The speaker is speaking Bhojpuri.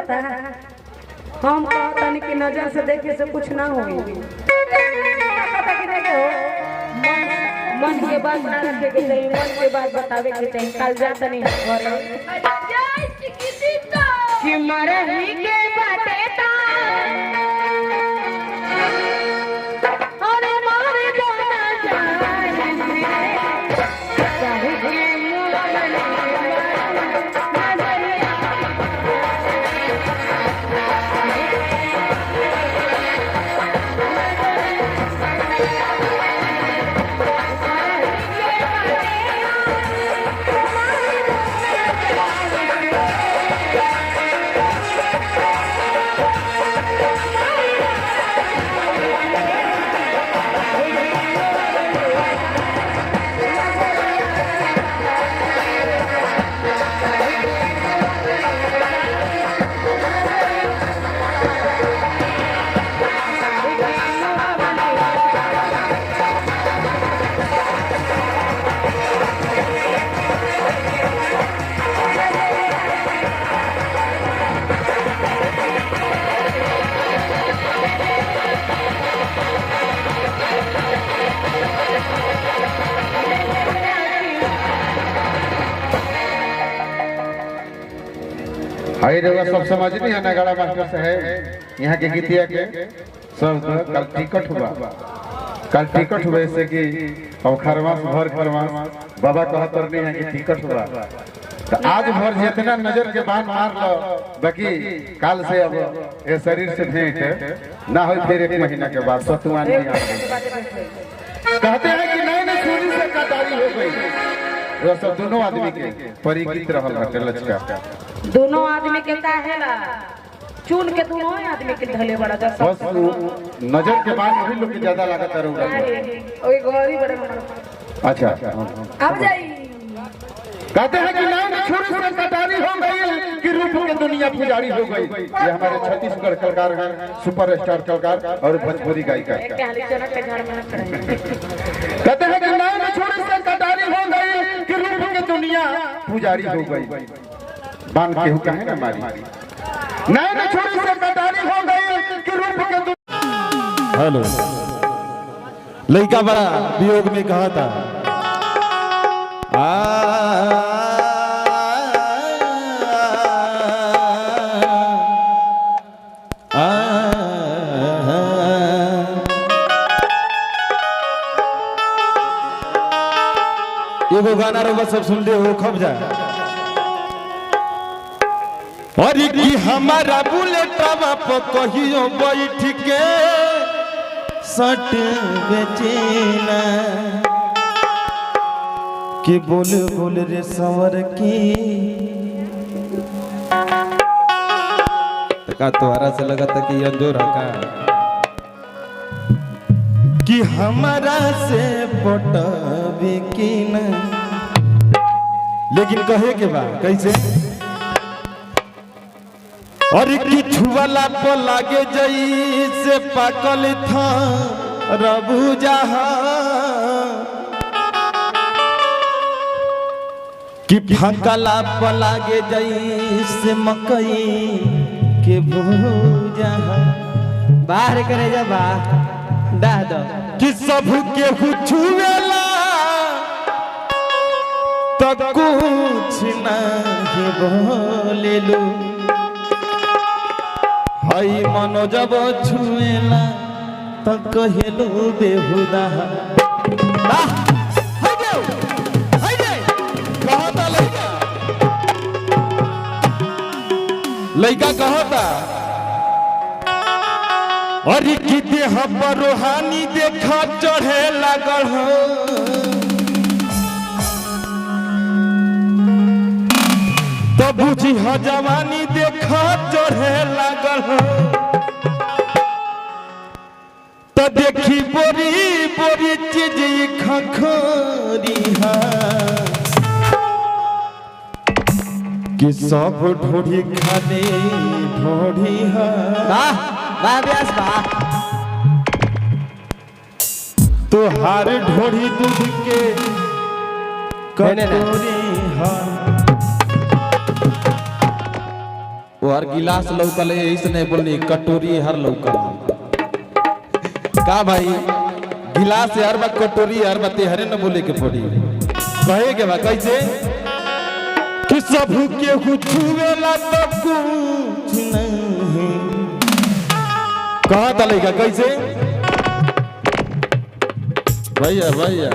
जाता है। हम कहता नहीं कि नजर से देखे से कुछ ना हो, मन के बात ना रखे के चाहिए, मन के बात बतावे के चाहिए। कल जाता नहीं कि मरही के बाटे ता अरे मारे जाना चाहे के हाई रेवा सब समझ नहीं है नगाड़ा मास्टर से है यहाँ के गीतिया के सब कल टिकट हुआ, कल टिकट हुए से कि अब खरमास भर खरमास बाबा कहतर नहीं है कि टिकट हुआ, तो आज भर जितना नजर के बाण मार लो, बाकी काल से अब ये शरीर से भेंट ना हो, फिर 1 महीना के बाद सतुआन नहीं आ। कहते हैं कि नए नए छुरी से कटारी हो गई, वो सब दोनों आदमी के परिचित रहल बाटे लचका, दोनों आदमी के काहेला चुन के दोनों आदमी के धले बड़ा जा बस नजर के बाद वही लोग के ज्यादा लागत रहूगा। ओए गोरी बड़े अच्छा अब जाई कहते हैं कि नाम छुरी से कटारी हो गई कि रूप के दुनिया पुजारी हो गई। ये हमारे छत्तीसगढ़ कलाकार हैं, सुपरस्टार कलाकार और भोजपुरी गायिका। कहते हैं कि नाम छुरी से कटारी हो गई कि रूप के दुनिया पुजारी हो गई। बांध के हुक्का है ना मारी, नैन छुरी से कटारी हो गई कि रूप के दुनिया। हेलो, लड़का बड़ा वियोग में कहा था एगो गाना रहो सब सुन ले हो खब जा। और कि हमारा बुलेटवा पर कहियो बैठ के सट बेचीना कि बोल बोल रे सवर की का तोहरा से लगा था कि अंजोर का कि हमारा से पटबे की न, लेकिन कहे के बा कैसे और कि छुवाला पर लागे जई से पाकल था रबू जहां कि फकला पर लागे जई से मकई के भूजा बाहर करे जा बा डाह दो कि सब के छुवेला तो कुछ नहीं बोलेलू हई मनो जब छुएला तो कहेलू बेहुदा। लइका कहता और कि देह पर रूहानी देखा चढ़े लागल हो तो बुझी हो जवानी देखा चढ़े लागल हो तो देखी बोरी बोरी चीज खखोरी कि सब ढोढ़ी खाने ढोढ़ी तो हार ढोढ़ी दूध के कटोरी तोहर गिलास लौकल है यही से नहीं बोलनी कटोरी हर लौकल का भाई गिलास हर बात कटोरी हर बात हरे न बोले के पड़ी कहे के बा कैसे कि सब के छुएला तो कुछ नहीं कहा था लड़का कैसे भैया भैया